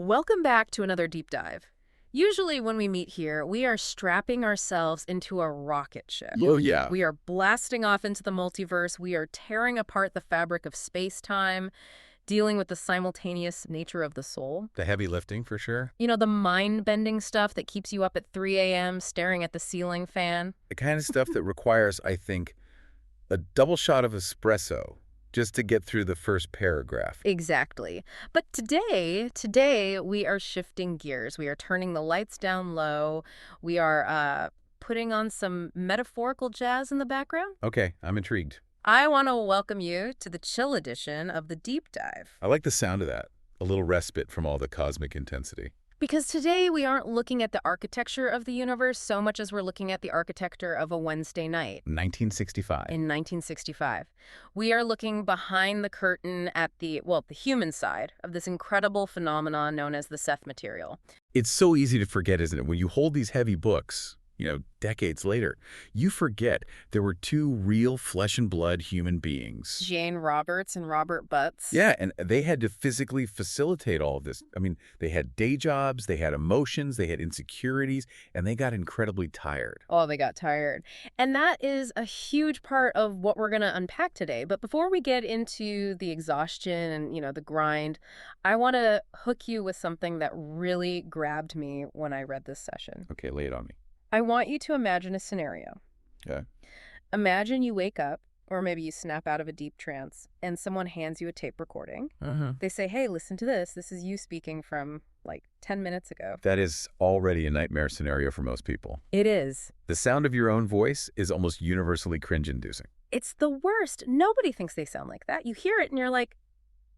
Welcome back to another deep dive. Usually when we meet here, we are strapping ourselves into a rocket ship. Oh, yeah. We are blasting off into the multiverse. We are tearing apart the fabric of space-time, dealing with the simultaneous nature of the soul. The heavy lifting, for sure. You know, the mind-bending stuff that keeps you up at 3 a.m. staring at the ceiling fan. The kind of stuff that requires, I think, a double shot of espresso just to get through the first paragraph. Exactly. But today we are shifting gears. We are turning the lights down low. We are putting on some metaphorical jazz in the background. Okay, I'm intrigued. I want to welcome you to the chill edition of the Deep Dive. I like the sound of that. A little respite from all the cosmic intensity. Because today we aren't looking at the architecture of the universe so much as we're looking at the architecture of a Wednesday night. 1965. In 1965. We are looking behind the curtain at the human side of this incredible phenomenon known as the Seth Material. It's so easy to forget, isn't it? When you hold these heavy books, decades later, you forget there were two real flesh and blood human beings. Jane Roberts and Robert Butts. Yeah, and they had to physically facilitate all of this. I mean, they had day jobs, they had emotions, they had insecurities, and they got incredibly tired. Oh, they got tired. And that is a huge part of what we're going to unpack today. But before we get into the exhaustion and, the grind, I want to hook you with something that really grabbed me when I read this session. Okay, lay it on me. I want you to imagine a scenario. Okay. Imagine you wake up, or maybe you snap out of a deep trance, and someone hands you a tape recording. They say, hey, listen to this. This is you speaking from, 10 minutes ago. That is already a nightmare scenario for most people. It is. The sound of your own voice is almost universally cringe-inducing. It's the worst. Nobody thinks they sound like that. You hear it, and you're like,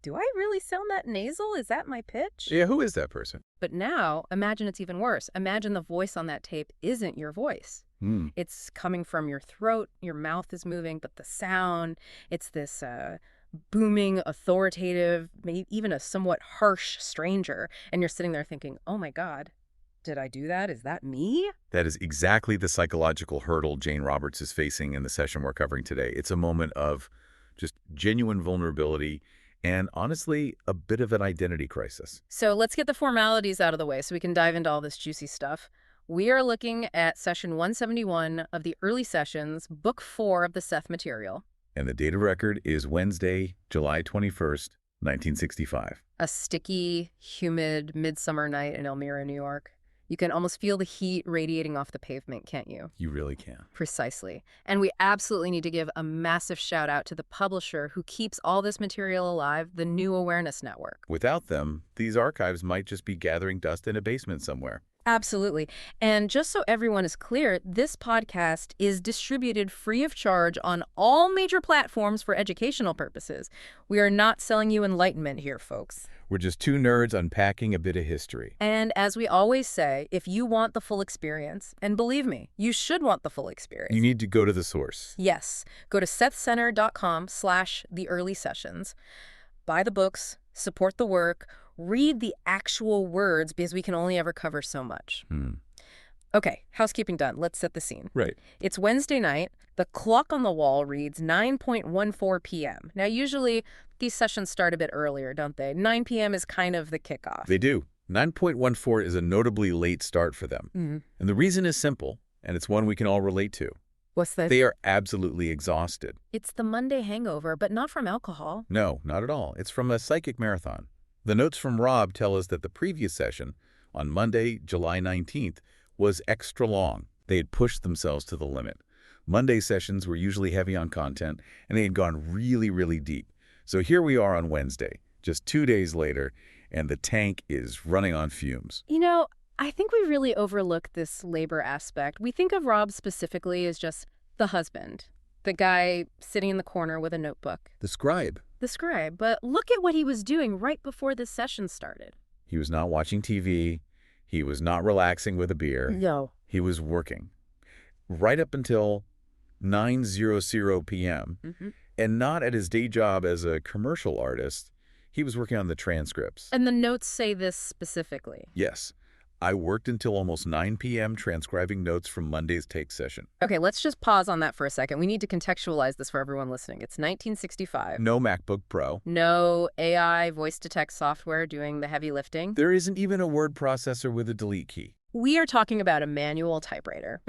do I really sound that nasal? Is that my pitch? Yeah, who is that person? But now, imagine it's even worse. Imagine the voice on that tape isn't your voice. It's coming from your throat, your mouth is moving, but the sound, it's this booming, authoritative, maybe even a somewhat harsh stranger. And you're sitting there thinking, oh my God, did I do that? Is that me? That is exactly the psychological hurdle Jane Roberts is facing in the session we're covering today. It's a moment of just genuine vulnerability and honestly, a bit of an identity crisis. So let's get the formalities out of the way so we can dive into all this juicy stuff. We are looking at session 171 of the early sessions, book 4 of the Seth Material. And the date of record is Wednesday, July 21st, 1965. A sticky, humid midsummer night in Elmira, New York. You can almost feel the heat radiating off the pavement, can't you? You really can. Precisely. And we absolutely need to give a massive shout out to the publisher who keeps all this material alive, the New Awareness Network. Without them, these archives might just be gathering dust in a basement somewhere. Absolutely. And just so everyone is clear, this podcast is distributed free of charge on all major platforms for educational purposes. We are not selling you enlightenment here, folks. We're just two nerds unpacking a bit of history. And as we always say, if you want the full experience, and believe me, you should want the full experience. You need to go to the source. Yes. Go to sethcenter.com/the-early-sessions. Buy the books, support the work, read the actual words because we can only ever cover so much. Okay, housekeeping done. Let's set the scene. Right. It's Wednesday night. The clock on the wall reads 9:14 p.m. Now, usually these sessions start a bit earlier, don't they? 9 p.m. is kind of the kickoff. They do. 9:14 is a notably late start for them. And the reason is simple, and it's one we can all relate to. What's that? They are absolutely exhausted. It's the Monday hangover, but not from alcohol. No, not at all. It's from a psychic marathon. The notes from Rob tell us that the previous session, on Monday, July 19th, was extra long. They had pushed themselves to the limit. Monday sessions were usually heavy on content, and they had gone really, really deep. So here we are on Wednesday, just 2 days later, and the tank is running on fumes. I think we really overlook this labor aspect. We think of Rob specifically as just the husband, the guy sitting in the corner with a notebook. The scribe. The scribe. But look at what he was doing right before this session started. He was not watching TV. He was not relaxing with a beer. No. He was working. Right up until 9:00 p.m. And not at his day job as a commercial artist. He was working on the transcripts. And the notes say this specifically. Yes. I worked until almost 9 p.m. transcribing notes from Monday's take session. Okay, let's just pause on that for a second. We need to contextualize this for everyone listening. It's 1965. No MacBook Pro. No AI voice-to-text software doing the heavy lifting. There isn't even a word processor with a delete key. We are talking about a manual typewriter.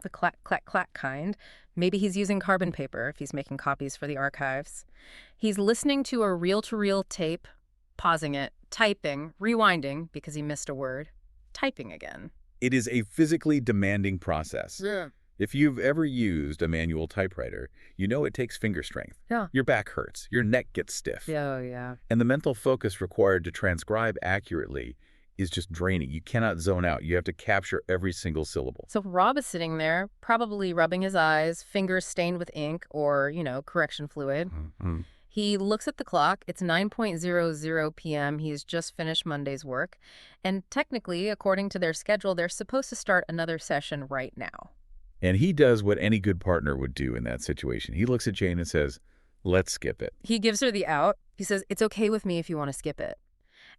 The clack, clack, clack kind. Maybe he's using carbon paper if he's making copies for the archives. He's listening to a reel-to-reel tape, pausing it, typing, rewinding because he missed a word, typing again. It is a physically demanding process. Yeah. If you've ever used a manual typewriter, you know it takes finger strength. Yeah. Your back hurts. Your neck gets stiff. Oh, yeah. And the mental focus required to transcribe accurately is just draining. You cannot zone out. You have to capture every single syllable. So Rob is sitting there, probably rubbing his eyes, fingers stained with ink or, correction fluid. Mm-hmm. He looks at the clock. It's 9:00 p.m. He's just finished Monday's work. And technically, according to their schedule, they're supposed to start another session right now. And he does what any good partner would do in that situation. He looks at Jane and says, let's skip it. He gives her the out. He says, it's okay with me if you want to skip it.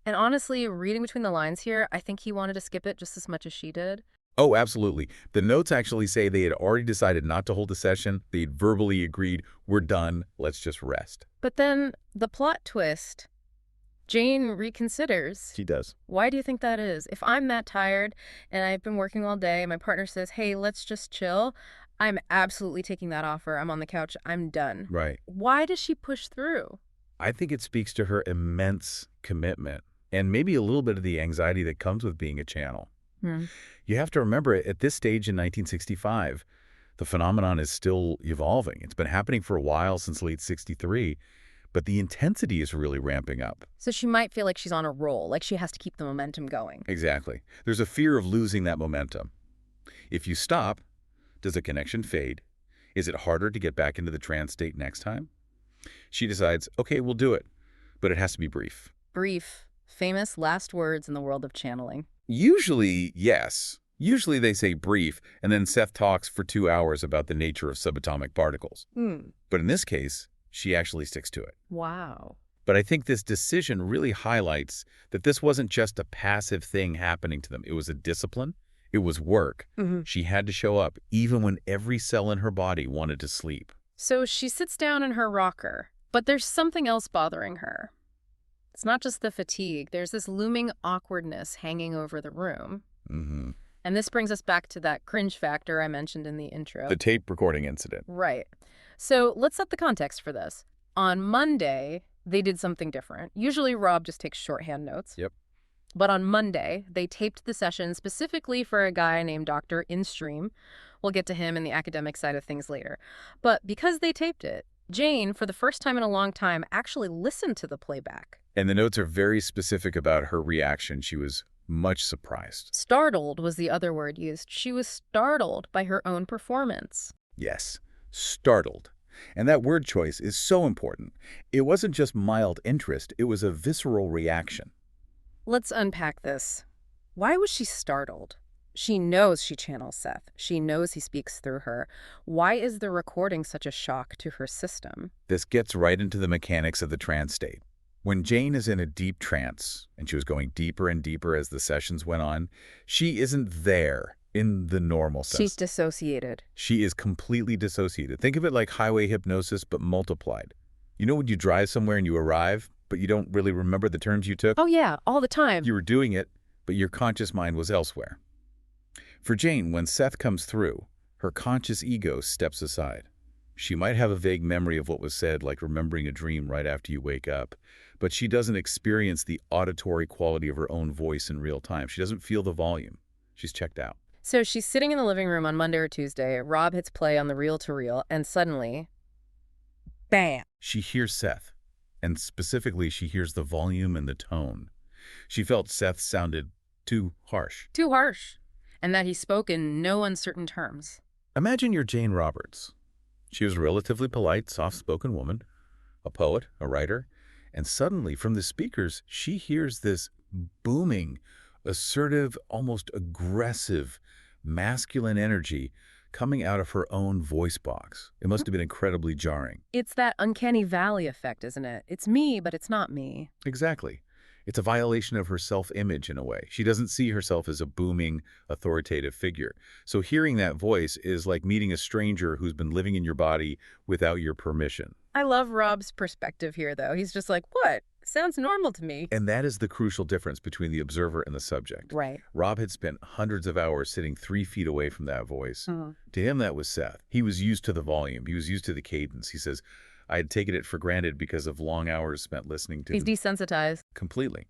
And honestly, reading between the lines here, I think he wanted to skip it just as much as she did. Oh, absolutely. The notes actually say they had already decided not to hold a session. They'd verbally agreed, we're done, let's just rest. But then the plot twist, Jane reconsiders. She does. Why do you think that is? If I'm that tired and I've been working all day and my partner says, hey, let's just chill, I'm absolutely taking that offer. I'm on the couch. I'm done. Right. Why does she push through? I think it speaks to her immense commitment and maybe a little bit of the anxiety that comes with being a channel. You have to remember, at this stage in 1965, the phenomenon is still evolving. It's been happening for a while, since late 63, but the intensity is really ramping up. So she might feel like she's on a roll, like she has to keep the momentum going. Exactly. There's a fear of losing that momentum. If you stop, does the connection fade? Is it harder to get back into the trance state next time? She decides, okay, we'll do it, but it has to be brief. Brief. Famous last words in the world of channeling. Usually, yes. Usually they say brief, and then Seth talks for 2 hours about the nature of subatomic particles. But in this case, she actually sticks to it. Wow. But I think this decision really highlights that this wasn't just a passive thing happening to them. It was a discipline. It was work. She had to show up, even when every cell in her body wanted to sleep. So she sits down in her rocker, but there's something else bothering her. It's not just the fatigue. There's this looming awkwardness hanging over the room. And this brings us back to that cringe factor I mentioned in the intro. The tape recording incident. Right. So let's set the context for this. On Monday, they did something different. Usually Rob just takes shorthand notes. Yep. But on Monday, they taped the session specifically for a guy named Dr. InStream. We'll get to him and the academic side of things later. But because they taped it, Jane, for the first time in a long time, actually listened to the playback. And the notes are very specific about her reaction. She was much surprised. Startled was the other word used. She was startled by her own performance. Yes, startled. And that word choice is so important. It wasn't just mild interest, it was a visceral reaction. Let's unpack this. Why was she startled? She knows she channels Seth. She knows he speaks through her. Why is the recording such a shock to her system? This gets right into the mechanics of the trance state. When Jane is in a deep trance, and she was going deeper and deeper as the sessions went on, she isn't there in the normal sense. She's dissociated. She is completely dissociated. Think of it like highway hypnosis, but multiplied. You know when you drive somewhere and you arrive, but you don't really remember the turns you took? Oh yeah, all the time. You were doing it, but your conscious mind was elsewhere. For Jane, when Seth comes through, her conscious ego steps aside. She might have a vague memory of what was said, like remembering a dream right after you wake up, but she doesn't experience the auditory quality of her own voice in real time. She doesn't feel the volume. She's checked out. So she's sitting in the living room on Monday or Tuesday. Rob hits play on the reel-to-reel, and suddenly, bam! She hears Seth, and specifically she hears the volume and the tone. She felt Seth sounded too harsh. Too harsh. And that he spoke in no uncertain terms. Imagine you're Jane Roberts. She was a relatively polite, soft-spoken woman, a poet, a writer, and suddenly from the speakers, she hears this booming, assertive, almost aggressive, masculine energy coming out of her own voice box. It must have been incredibly jarring. It's that uncanny valley effect, isn't it? It's me, but it's not me. Exactly. It's a violation of her self-image in a way. She doesn't see herself as a booming, authoritative figure. So hearing that voice is like meeting a stranger who's been living in your body without your permission. I love Rob's perspective here, though. He's just like, what? Sounds normal to me. And that is the crucial difference between the observer and the subject. Right. Rob had spent hundreds of hours sitting 3 feet away from that voice. Mhm. To him, that was Seth. He was used to the volume. He was used to the cadence. He says, I had taken it for granted because of long hours spent listening to He's desensitized. completely.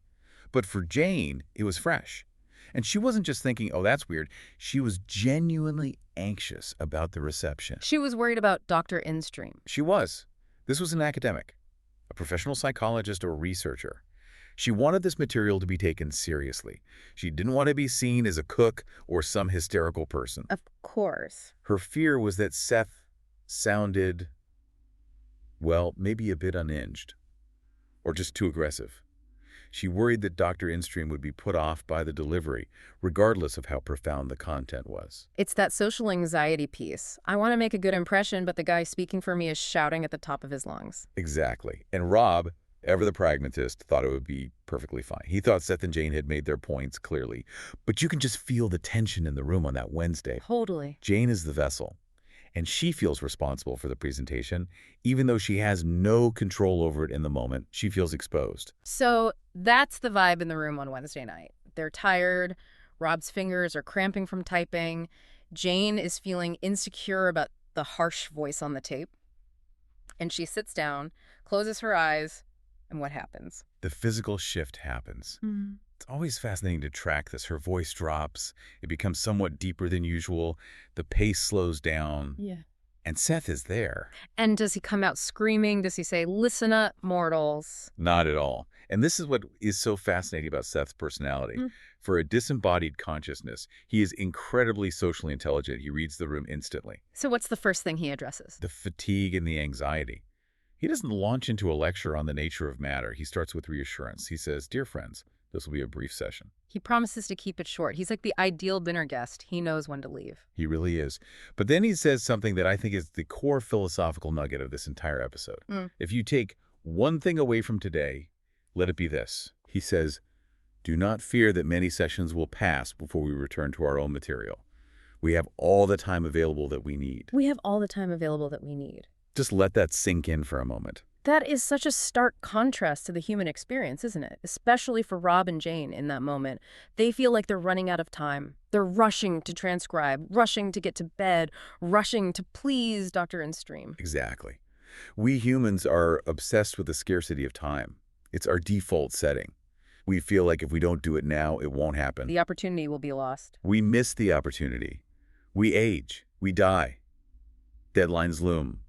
But for Jane, it was fresh. And she wasn't just thinking, oh, that's weird. She was genuinely anxious about the reception. She was worried about Dr. Instream. She was. This was an academic, a professional psychologist or researcher. She wanted this material to be taken seriously. She didn't want to be seen as a cook or some hysterical person. Of course. Her fear was that Seth sounded, well, maybe a bit unhinged or just too aggressive. She worried that Dr. Instream would be put off by the delivery, regardless of how profound the content was. It's that social anxiety piece. I want to make a good impression, but the guy speaking for me is shouting at the top of his lungs. Exactly. And Rob, ever the pragmatist, thought it would be perfectly fine. He thought Seth and Jane had made their points clearly. But you can just feel the tension in the room on that Wednesday. Totally. Jane is the vessel, and she feels responsible for the presentation. Even though she has no control over it in the moment, she feels exposed. So that's the vibe in the room on Wednesday night. They're tired. Rob's fingers are cramping from typing. Jane is feeling insecure about the harsh voice on the tape. And she sits down, closes her eyes, and what happens? The physical shift happens. It's always fascinating to track this. Her voice drops. It becomes somewhat deeper than usual. The pace slows down. Yeah. And Seth is there. And does he come out screaming? Does he say, listen up, mortals? Not at all. And this is what is so fascinating about Seth's personality. For a disembodied consciousness, he is incredibly socially intelligent. He reads the room instantly. So what's the first thing he addresses? The fatigue and the anxiety. He doesn't launch into a lecture on the nature of matter. He starts with reassurance. He says, dear friends, this will be a brief session. He promises to keep it short. He's like the ideal dinner guest. He knows when to leave. He really is. But then he says something that I think is the core philosophical nugget of this entire episode. If you take one thing away from today, let it be this. He says, do not fear that many sessions will pass before we return to our own material. We have all the time available that we need. We have all the time available that we need. Just let that sink in for a moment. That is such a stark contrast to the human experience, isn't it? Especially for Rob and Jane in that moment. They feel like they're running out of time. They're rushing to transcribe, rushing to get to bed, rushing to please Dr. Instream. Exactly. We humans are obsessed with the scarcity of time. It's our default setting. We feel like if we don't do it now, it won't happen. The opportunity will be lost. We miss the opportunity. We age. We die. Deadlines loom.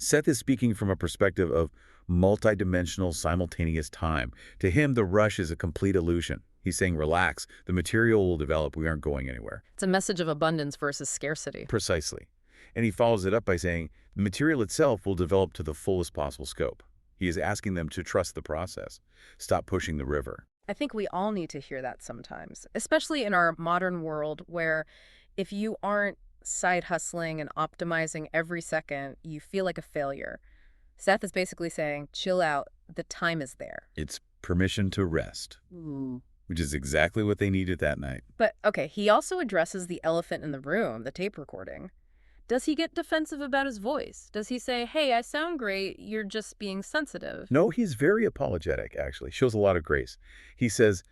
Seth is speaking from a perspective of multidimensional, simultaneous time. To him, the rush is a complete illusion. He's saying, relax, the material will develop, we aren't going anywhere. It's a message of abundance versus scarcity. Precisely. And he follows it up by saying, the material itself will develop to the fullest possible scope. He is asking them to trust the process. Stop pushing the river. I think we all need to hear that sometimes, especially in our modern world where if you aren't side hustling and optimizing every second, you feel like a failure. Seth is basically saying, chill out, the time is there. It's permission to rest, which is exactly what they needed that night. But, okay, he also addresses the elephant in the room, the tape recording. Does he get defensive about his voice? Does he say, hey, I sound great, you're just being sensitive? No, he's very apologetic, actually. Shows a lot of grace. He says,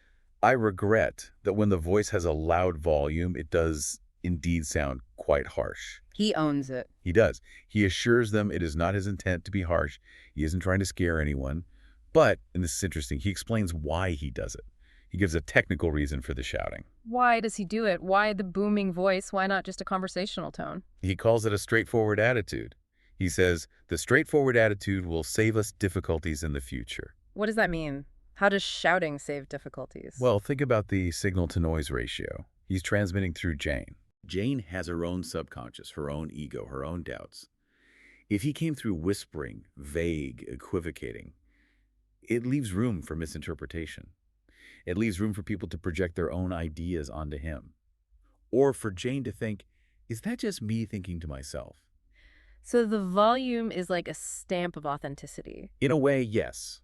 I regret that when the voice has a loud volume, it does indeed sound quite harsh. He owns it. He does. He assures them it is not his intent to be harsh. He isn't trying to scare anyone. But, and this is interesting, he explains why he does it. He gives a technical reason for the shouting. Why does he do it? Why the booming voice? Why not just a conversational tone? He calls it a straightforward attitude. He says, the straightforward attitude will save us difficulties in the future. What does that mean? How does shouting save difficulties? Well, think about the signal-to-noise ratio. He's transmitting through Jane. Jane has her own subconscious, her own ego, her own doubts. If he came through whispering, vague, equivocating, it leaves room for misinterpretation. It leaves room for people to project their own ideas onto him. Or for Jane to think, is that just me thinking to myself? So the volume is like a stamp of authenticity. In a way, yes.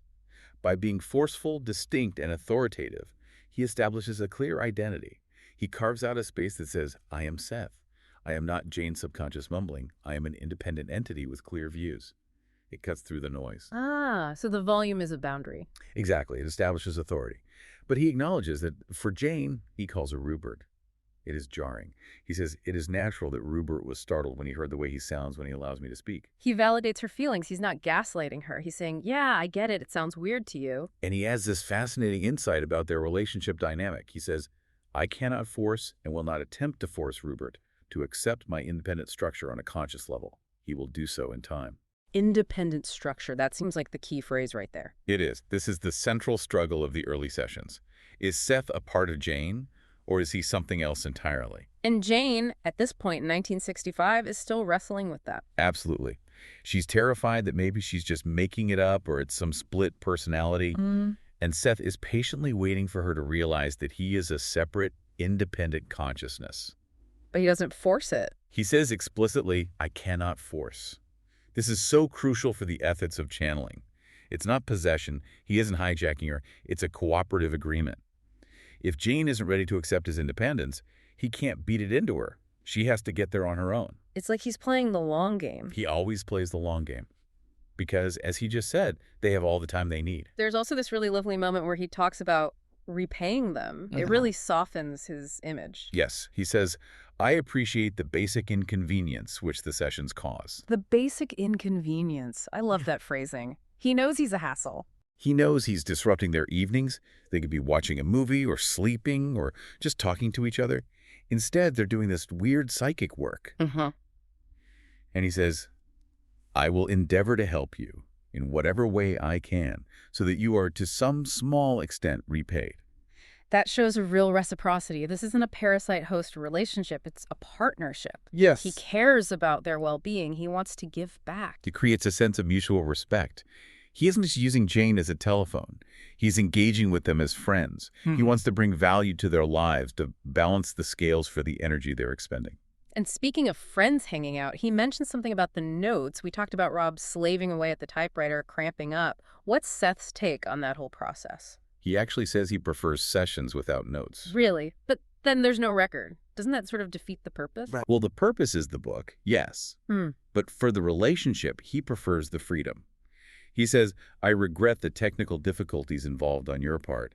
By being forceful, distinct, and authoritative, he establishes a clear identity. He carves out a space that says, I am Seth. I am not Jane's subconscious mumbling. I am an independent entity with clear views. It cuts through the noise. Ah, so the volume is a boundary. Exactly. It establishes authority. But he acknowledges that for Jane, he calls her Rupert. It is jarring. He says, it is natural that Rupert was startled when he heard the way he sounds when he allows me to speak. He validates her feelings. He's not gaslighting her. He's saying, yeah, I get it. It sounds weird to you. And he has this fascinating insight about their relationship dynamic. He says, I cannot force and will not attempt to force Rupert to accept my independent structure on a conscious level. He will do so in time. Independent structure. That seems like the key phrase right there. It is. This is the central struggle of the early sessions. Is Seth a part of Jane, or is he something else entirely? And Jane, at this point in 1965, is still wrestling with that. Absolutely. She's terrified that maybe she's just making it up or it's some split personality. And Seth is patiently waiting for her to realize that he is a separate, independent consciousness. But he doesn't force it. He says explicitly, I cannot force. This is so crucial for the ethics of channeling. It's not possession. He isn't hijacking her. It's a cooperative agreement. If Jane isn't ready to accept his independence, he can't beat it into her. She has to get there on her own. It's like he's playing the long game. He always plays the long game. Because, as he just said, they have all the time they need. There's also this really lovely moment where he talks about repaying them. It really softens his image. Yes, he says, I appreciate the basic inconvenience which the sessions cause. The basic inconvenience. I love that phrasing. He knows he's a hassle. He knows he's disrupting their evenings. They could be watching a movie or sleeping or just talking to each other. Instead, they're doing this weird psychic work. And he says, I will endeavor to help you in whatever way I can so that you are to some small extent repaid. That shows a real reciprocity. This isn't a parasite-host relationship. It's a partnership. Yes. He cares about their well-being. He wants to give back. It creates a sense of mutual respect. He isn't just using Jane as a telephone. He's engaging with them as friends. He wants to bring value to their lives to balance the scales for the energy they're expending. And speaking of friends hanging out, he mentioned something about the notes. We talked about Rob slaving away at the typewriter, cramping up. What's Seth's take on that whole process? He actually says he prefers sessions without notes. Really? But then there's no record. Doesn't that sort of defeat the purpose? Well, the purpose is the book, yes. But for the relationship, he prefers the freedom. He says, I regret the technical difficulties involved on your part.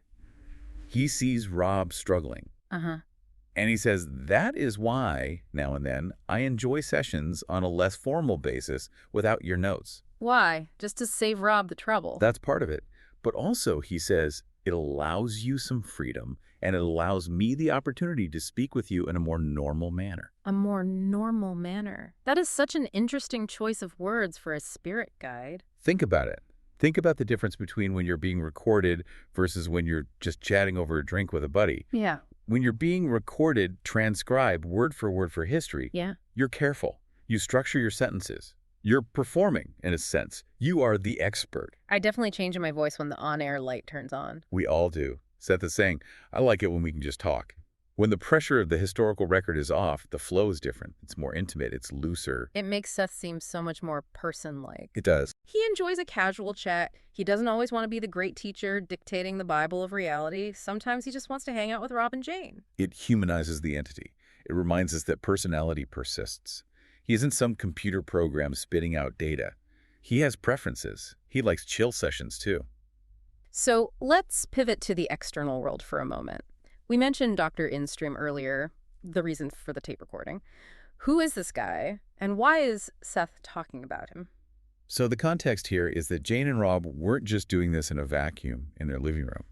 He sees Rob struggling. And he says, that is why, now and then, I enjoy sessions on a less formal basis without your notes. Why? Just to save Rob the trouble. That's part of it. But also, he says, it allows you some freedom, and it allows me the opportunity to speak with you in a more normal manner. A more normal manner. That is such an interesting choice of words for a spirit guide. Think about it. Think about the difference between when you're being recorded versus when you're just chatting over a drink with a buddy. Yeah. When you're being recorded, transcribed word for history, you're careful. You structure your sentences. You're performing, in a sense. You are the expert. I definitely change my voice when the on-air light turns on. We all do. Seth is saying, I like it when we can just talk. When the pressure of the historical record is off, the flow is different. It's more intimate. It's looser. It makes Seth seem so much more person-like. It does. He enjoys a casual chat. He doesn't always want to be the great teacher dictating the Bible of reality. Sometimes he just wants to hang out with Rob and Jane. It humanizes the entity. It reminds us that personality persists. He isn't some computer program spitting out data. He has preferences. He likes chill sessions, too. So let's pivot to the external world for a moment. We mentioned Dr. Instream earlier, the reason for the tape recording. Who is this guy, and why is Seth talking about him? So the context here is that Jane and Rob weren't just doing this in a vacuum in their living room.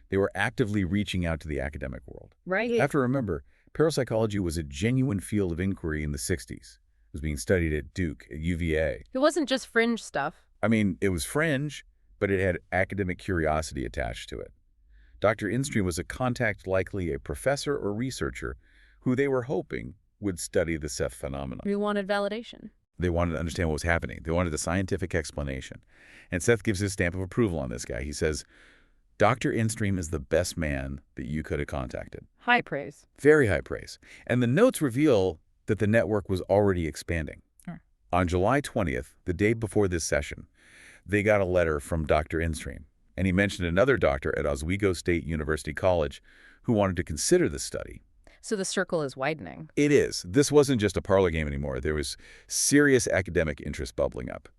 They were actively reaching out to the academic world. Right. You have to remember, parapsychology was a genuine field of inquiry in the 60s. It was being studied at Duke, at UVA. It wasn't just fringe stuff. I mean, it was fringe, but it had academic curiosity attached to it. Dr. Instream was a contact, likely a professor or researcher, who they were hoping would study the Seth phenomenon. We wanted validation. They wanted to understand what was happening. They wanted a scientific explanation. And Seth gives his stamp of approval on this guy. He says, Dr. Instream is the best man that you could have contacted. High praise. Very high praise. And the notes reveal that the network was already expanding. On July 20th, the day before this session, they got a letter from Dr. Instream. And he mentioned another doctor at Oswego State University College who wanted to consider the study. So the circle is widening. It is. This wasn't just a parlor game anymore. There was serious academic interest bubbling up.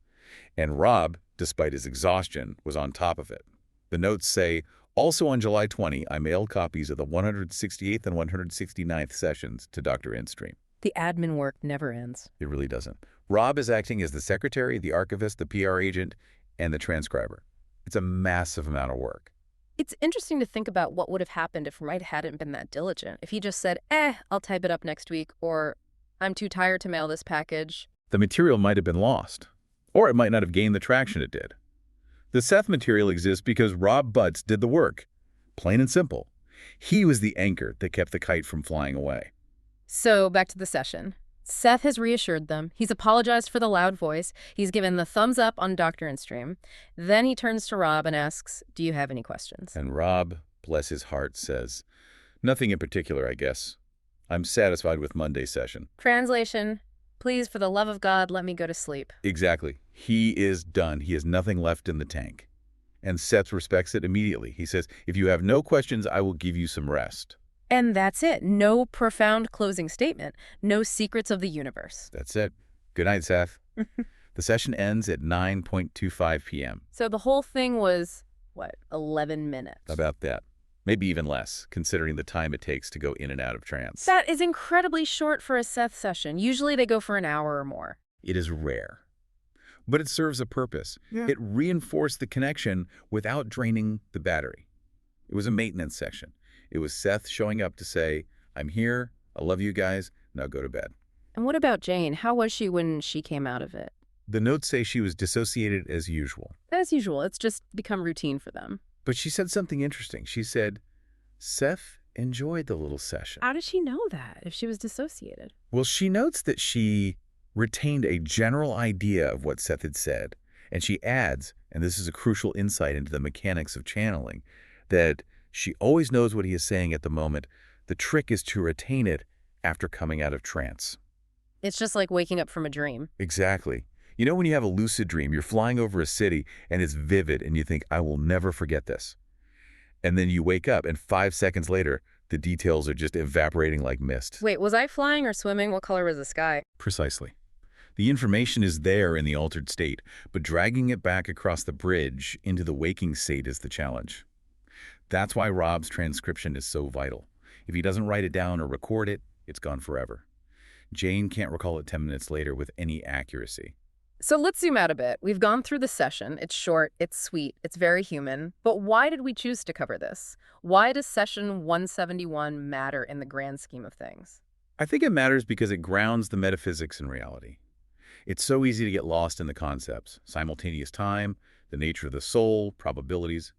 And Rob, despite his exhaustion, was on top of it. The notes say, also on July 20, I mailed copies of the 168th and 169th sessions to Dr. Instream. The admin work never ends. It really doesn't. Rob is acting as the secretary, the archivist, the PR agent, and the transcriber. It's a massive amount of work. It's interesting to think about what would have happened if Wright hadn't been that diligent. If he just said, I'll type it up next week, or I'm too tired to mail this package. The material might have been lost, or it might not have gained the traction it did. The Seth material exists because Rob Butts did the work. Plain and simple. He was the anchor that kept the kite from flying away. So back to the session. Seth has reassured them. He's apologized for the loud voice. He's given the thumbs up on Dr. Instream. Then he turns to Rob and asks, do you have any questions? And Rob, bless his heart, says, nothing in particular, I guess. I'm satisfied with Monday's session. Translation, please, for the love of God, let me go to sleep. Exactly. He is done. He has nothing left in the tank. And Seth respects it immediately. He says, if you have no questions, I will give you some rest. And that's it. No profound closing statement. No secrets of the universe. That's it. Good night, Seth. The session ends at 9:25 p.m. So the whole thing was, what, 11 minutes? About that. Maybe even less, considering the time it takes to go in and out of trance. That is incredibly short for a Seth session. Usually they go for an hour or more. It is rare. But it serves a purpose. Yeah. It reinforced the connection without draining the battery. It was a maintenance session. It was Seth showing up to say, I'm here, I love you guys, now go to bed. And what about Jane? How was she when she came out of it? The notes say she was dissociated as usual. As usual, it's just become routine for them. But she said something interesting. She said, Seth enjoyed the little session. How did she know that, if she was dissociated? Well, she notes that she retained a general idea of what Seth had said. And she adds, and this is a crucial insight into the mechanics of channeling, that she always knows what he is saying at the moment. The trick is to retain it after coming out of trance. It's just like waking up from a dream. Exactly. You know when you have a lucid dream, you're flying over a city and it's vivid and you think, I will never forget this. And then you wake up and 5 seconds later, the details are just evaporating like mist. Wait, was I flying or swimming? What color was the sky? Precisely. The information is there in the altered state, but dragging it back across the bridge into the waking state is the challenge. That's why Rob's transcription is so vital. If he doesn't write it down or record it, it's gone forever. Jane can't recall it 10 minutes later with any accuracy. So let's zoom out a bit. We've gone through the session. It's short, it's sweet, it's very human. But why did we choose to cover this? Why does session 171 matter in the grand scheme of things? I think it matters because it grounds the metaphysics in reality. It's so easy to get lost in the concepts, simultaneous time, the nature of the soul, probabilities.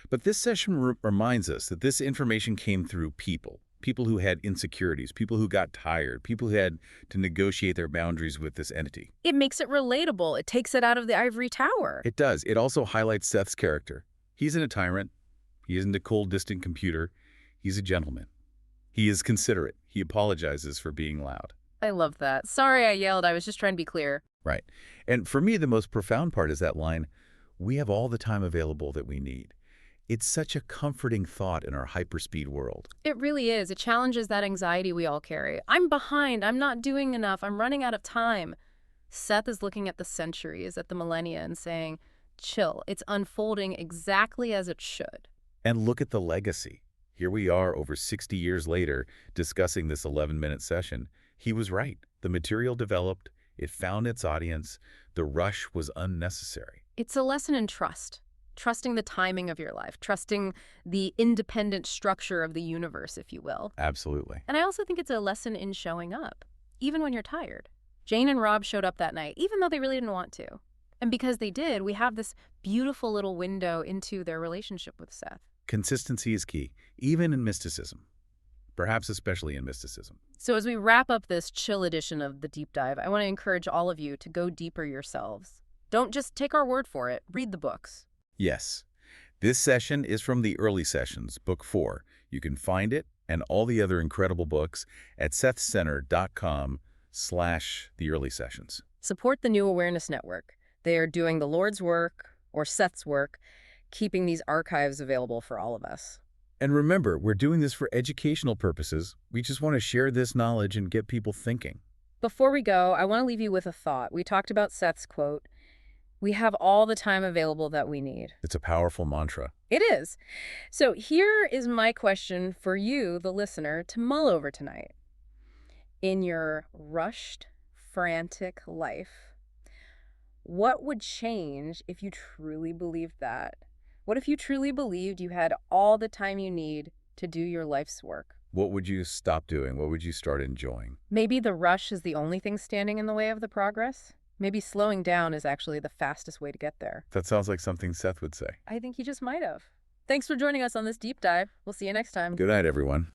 But this session reminds us that this information came through people who had insecurities, people who got tired, people who had to negotiate their boundaries with this entity. It makes it relatable. It takes it out of the ivory tower. It does. It also highlights Seth's character. He isn't a tyrant. He isn't a cold, distant computer. He's a gentleman. He is considerate. He apologizes for being loud. I love that. Sorry I yelled. I was just trying to be clear. Right. And for me, the most profound part is that line, we have all the time available that we need. It's such a comforting thought in our hyperspeed world. It really is. It challenges that anxiety we all carry. I'm behind. I'm not doing enough. I'm running out of time. Seth is looking at the centuries, at the millennia, and saying, chill. It's unfolding exactly as it should. And look at the legacy. Here we are over 60 years later discussing this 11-minute session. He was right. The material developed. It found its audience. The rush was unnecessary. It's a lesson in trust. Trusting the timing of your life, trusting the independent structure of the universe, if you will. Absolutely. And I also think it's a lesson in showing up, even when you're tired. Jane and Rob showed up that night, even though they really didn't want to. And because they did, we have this beautiful little window into their relationship with Seth. Consistency is key, even in mysticism. Perhaps especially in mysticism. So as we wrap up this chill edition of The Deep Dive, I want to encourage all of you to go deeper yourselves. Don't just take our word for it. Read the books. Yes. This session is from the Early Sessions, Book 4. You can find it and all the other incredible books at sethcenter.com/theearlysessions. Support the New Awareness Network. They are doing the Lord's work, or Seth's work, keeping these archives available for all of us. And remember, we're doing this for educational purposes. We just want to share this knowledge and get people thinking. Before we go, I want to leave you with a thought. We talked about Seth's quote, "We have all the time available that we need." It's a powerful mantra. It is. So here is my question for you, the listener, to mull over tonight. In your rushed, frantic life, what would change if you truly believed that? What if you truly believed you had all the time you need to do your life's work? What would you stop doing? What would you start enjoying? Maybe the rush is the only thing standing in the way of the progress? Maybe slowing down is actually the fastest way to get there. That sounds like something Seth would say. I think he just might have. Thanks for joining us on this deep dive. We'll see you next time. Good night, everyone.